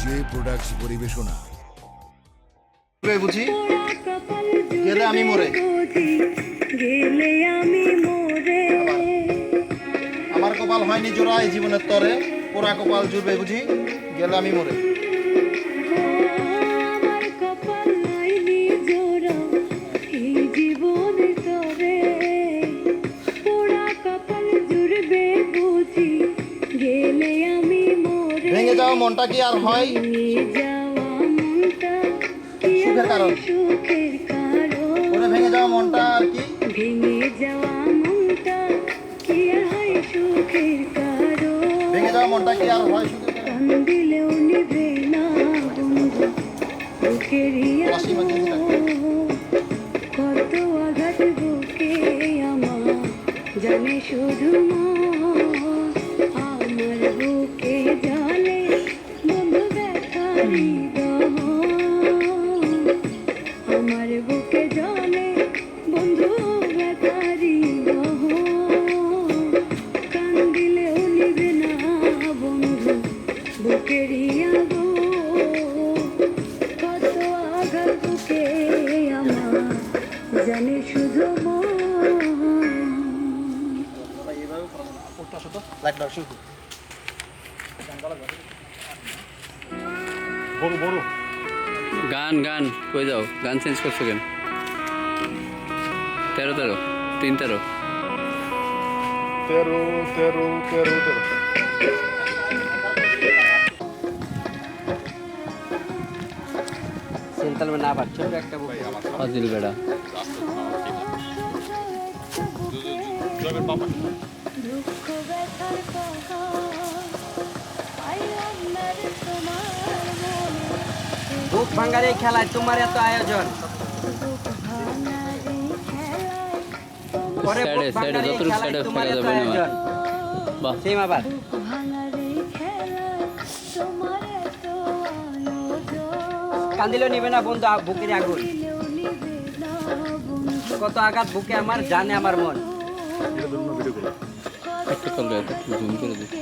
J products পরিবেশনা। বুঝি গেলে আমি মরে, আমার কপাল হয়নি জোড়া এই জীবনের তরে, পোড়া কপাল জুড়বে বুঝি গেলে আমি মরে। ভেঙে যাওয়া মনটা কি আর হয় সুখের কারণ? ওরে ভেঙে যাওয়া মনটা আর কি ভেঙে যাওয়া মনটা কি আর হয় সুখের কারণ? কত আঘাত বুকে আমার জানে শুধু আমার বুকে জালে বন্ধু দেখারি আমার বুকে জলে বন্ধু বেকারি কান্দিলেও নিবে না বন্ধু বুকেরই আগো কত আঘাত বুকে আমার জানে শুধু গান গান কই যাও, গান চেঞ্জ করছো কেন? 13 3 13 সেন্ট্রাল না পাচ্ছ একটা বুক ফাজিল বেড়া। দুঃখ ব্যথার কথা পাইলাম না রে তোমার মনে বুক ভাঙার এই খেলায় তোমার এত আয়োজন পরে সাইডে সাইডে যতটুকু সাইডে ফেলা যাবে না। বাহ সেম আবার কান্দিলেও নিবে না বন্ধু বুকের আগুন কত আঘাত বুকে আমার জানে আমার মন একটা করলে একটু জুম করে দিচ্ছি।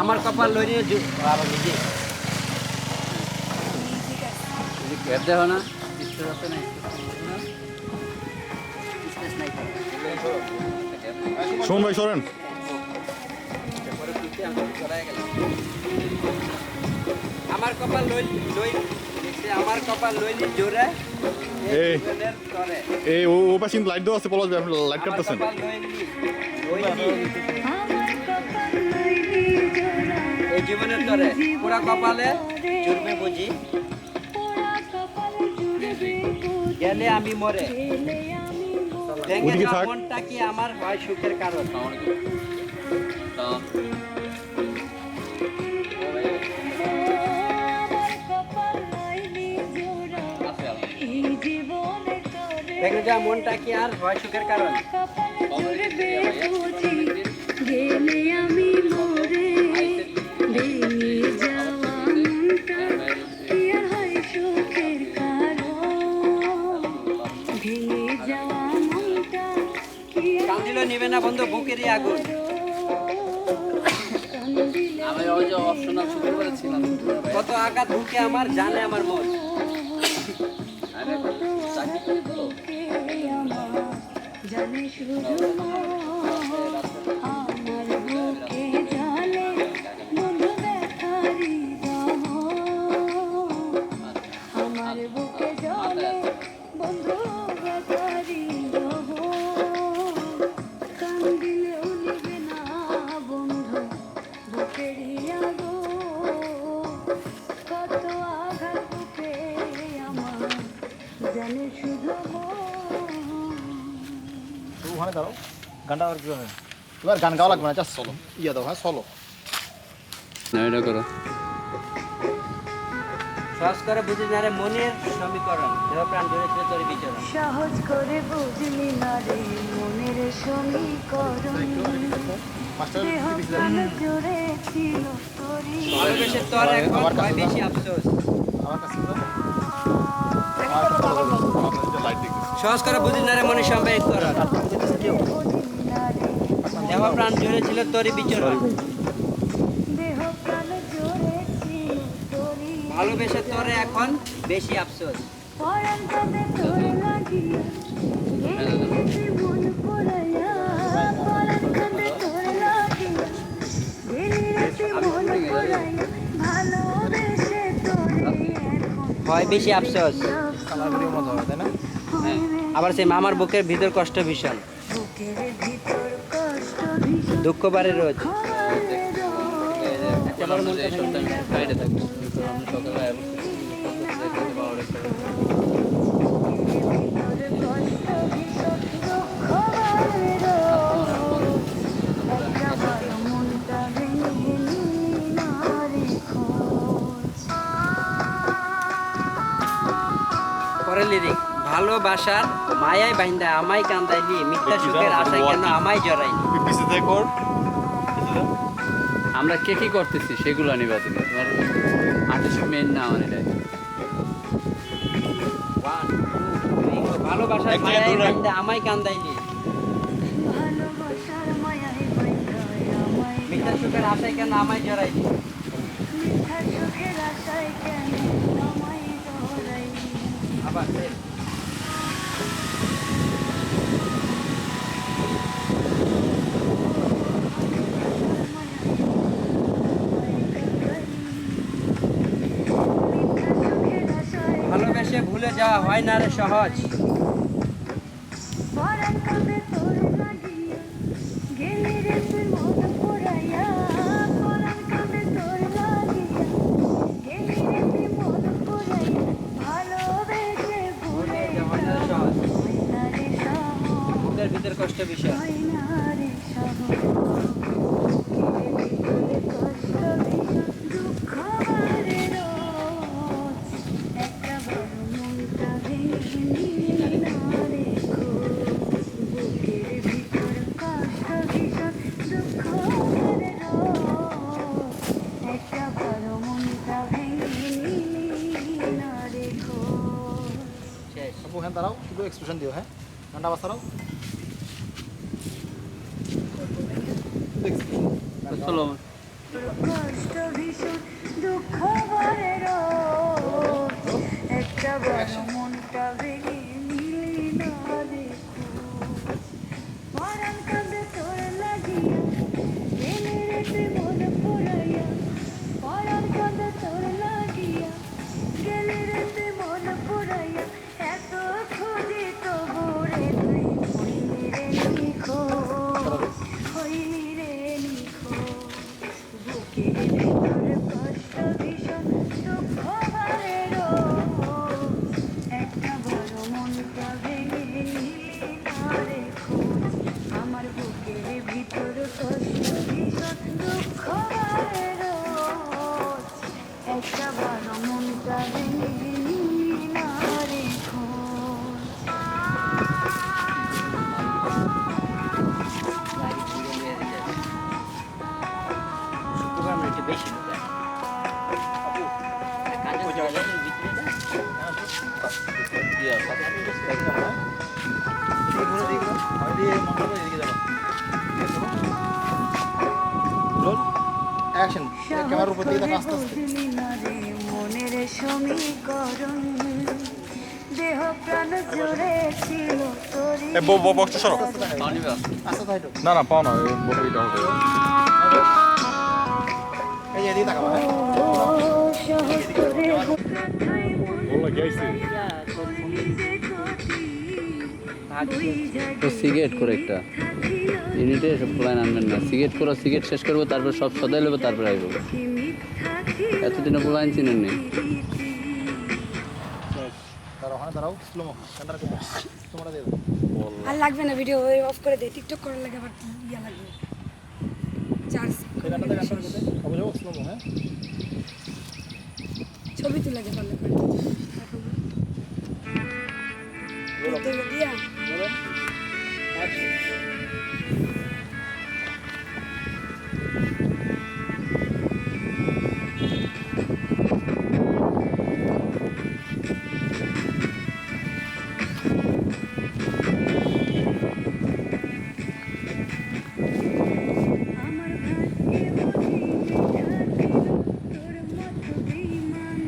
আমার কপাল লইনি আবার বুঝি গ্যাপ দেখো না, স্টোর আছে না? শোন ভাই সরেন। আমার কপাল আমার কপাল লইনি জোরে এই এই ও পাশে লাইট দেওয়া আছে, পলাশ ভাই আপনি লাইট কাটতেছেন। এই জীবনের তরে পুরা কপালে জুড়বে বুঝি গেলে আমি মরে ভেঙে ওদিকে যাওয়া থাক। মনটা কি আমার হয় সুখের কারণ ভেঙে যাওয়া মনটা কি আর হয় সুখের কারণ গেলে আমি মরে ভেঙে যাওয়া মনটা কি আর হয় সুখের কারণ ভেঙে যাওয়া মনটা কি আর কান্দিল নিবে না বন্ধু বুকেরই আগুন আমি ওই যে অপশনাল শুরু করেছিলাম। কত আঘাত বুকে আমার জানে আমার মন জানে শুধু আমার বুকে জালে বন্ধু দেখারি আমার বুকে জলে বন্ধু বেকারি কান্দিলেও নিবে না বন্ধু বুকেরই আগো কত আঘাত বুকে আমার জানে শুধু ওখানে দাঁড়াও, গানটা আর কিছু এবার গান গাওয়া লাগবে না, জাস্ট চলো ইয়ে দাও, হ্যাঁ চলো। না এটা করো। সহজ করে বুঝি না রে মনের সমীকরণ দেহ প্রাণ জুড়ে ছিল তোর বিচরণ সহজ করে বুঝলি না রে মনের সমীকরণ দেহ প্রাণ জুড়ে ছিল তোরই ভালোবেসে তোর এখন হয় বেশি আফসোস আমার কাছে সহজ করে বুঝি না রে মনের সমীকরণ দেহ প্রাণ জুড়ে ছিল তোরই বিচরণ ভালোবেসে তোরে এখন বেশি আফসোস। পরাণ কাঁদে তোর লাগিয়া গেলি রে তুই মন পোড়াইয়া পরাণ কাঁদে তোর লাগিয়া গেলি রে তুই মন পোড়াইয়া ভালোবেসে তোরে এখন হয় বেশি আফসোস। কালারগুলো মজা হবে তাই না? আবার সেই মামার বুকের ভিতর কষ্ট ভীষণ, বুকের ভিতর কষ্ট ভীষণ দুঃখ বাড়ে রোজ। ফ্রাইডে থাকবো কিন্তু আমরা সকালে দেখতে পাওয়ার একটা পরের লিরিক, ভালোবাসার মায়ায় বাইন্দা আমায় কান্দাইলি, মিথ্যা সুখের আশায় কেন আমায় জড়াইলি। পিছে দেখ ওর আমরা কে কি করতেছি সেগুলো নিবা তুমি তোমার আর্টিস্ট মেন না আমার এটা ভালোবাসার মায়ায় বাইন্দা আমায় কান্দাইলি, ভালোবাসার মায়ায় বাইন্ধায় আমায় মিথ্যা সুখের আশায় কেন আমায় জড়াইলি। মিথ্যা সুখের আশায় কেন আমায় জড়াইলি আবার ভালোবেসে ভুলে যাওয়া হয় না রে সহজ। পরাণ কাঁদে তোর লাগিয়া গেলি রে তুই মন পোড়াইয়া পরাণ কাঁদে তোর লাগিয়া গেলি রে তুই মন পোড়াইয়া ভালোবেসে ভুলে যাওয়া হয় না রে সহজ বুকের ভিতর কষ্ট বিষয়, হয় না রে সহজ বুকের ভিতরে কষ্ট ভীষণ দুঃখ বাড়ে রোজ একটা বড় মনটা ভেঙে নিলি না রে খোঁজ বুকের ভিতর কষ্ট ভীষণ দুঃখ বাড়ে রোজ একটা বড় মনটা ভেঙে নিলি না রে খোঁজ শেষ। আপু হ্যাঁ দাঁড়াও, শুধু এক্সপ্রেশন দিও। হ্যাঁ ঠান্ডা বাস দাঁড়াও। তো চলো কষ্ট ভীষণ দুঃখ ভরে রোজ একটা বড় মনটা ভেঙে নিলি না রে খোঁজ পরাণ কাঁদে তোর লাগিয়া গেলি রে তুই মন পোড়াইয়া পরাণ কাঁদে তোর লাগিয়া গেলি রে তুই মন পোড়াইয়া এত খুঁজি তবু রে তুই হইলি রে নিখোঁজ হইলি রে নিখোঁজ বুকের ভিতর কষ্ট ভীষণ দুঃখ ভরে রোজ একটা বড় মনটা ভেঙে নিলি না রে খোঁজ আমার বুকের ভিতর কষ্ট ভীষণ দুঃখ ভরে রোজ একটা বড় মনটা ভেঙে নিলি না রে খোঁজ শুক্রবার আমরা একটু বেশি ঢুকাই। কাজের জায়গাটার ভিতরে না? অ্যাকশন ক্যামেরার উপর দিয়ে দেখো আস্তে আস্তে। বুঝলি না রে মনের সমীকরণ দেহ প্রাণ জুড়ে ছিল তোরই এ বক্সটা সরো নিবা আস্তে হাইটো। না না পাও না এই বকরিটা হবে এই যে এদিকে তাকাও। হ্যাঁ সহজ করে কথাই বললা গাইছে তো সিগারেট করে একটা ইউনিটে সব প্ল্যান আনবেন না, সিগারেট করো, সিগারেট শেষ করবো, তারপর সব সদাই নেবো, তারপর আসবো। এতদিনে প্ল্যান চিনেন নি। দাঁড়াও, হ্যাঁ দাঁড়াও, স্লো মো ক্যামেরা করো, তোমরা দিয়ে দাও। আর লাগবে না, ভিডিও অফ করে দে, টিকটক করার লাগে আবার ইয়া লাগবে চার্জ এই গানটাতে গানটা করতে হবে, যাও স্লো মো। হ্যাঁ ছবি তুলে দে ভালো করে তুলে দিয়া বলো অ্যাকশন। আমার ভাগ্যে বুঝি লেখা ছিল তোর মতো বেঈমান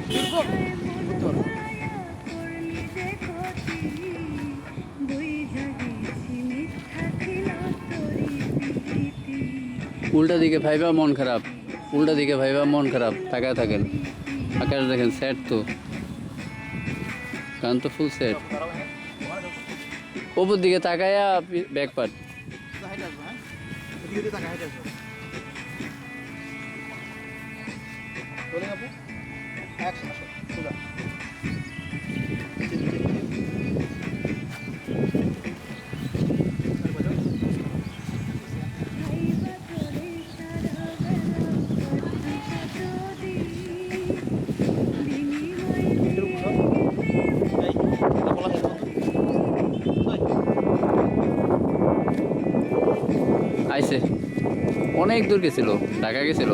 উল্টা দিকে ভাইবা মন খারাপ, উল্টা দিকে ভাইবা মন খারাপ, তাকায় থাকেন। আকাশ দেখেন সেট তো, গান তো ফুল সেট। ওপর দিকে তাকায়া ব্যাক পার্ট। হাইট আসবো, হ্যাঁ এদিকে দিয়ে তাকা, হাইট আসবো। রোলিং আপু, অ্যাকশন আসো, সোজা। আইছে, অনেক দূর গেছিল, ঢাকা গেছিল।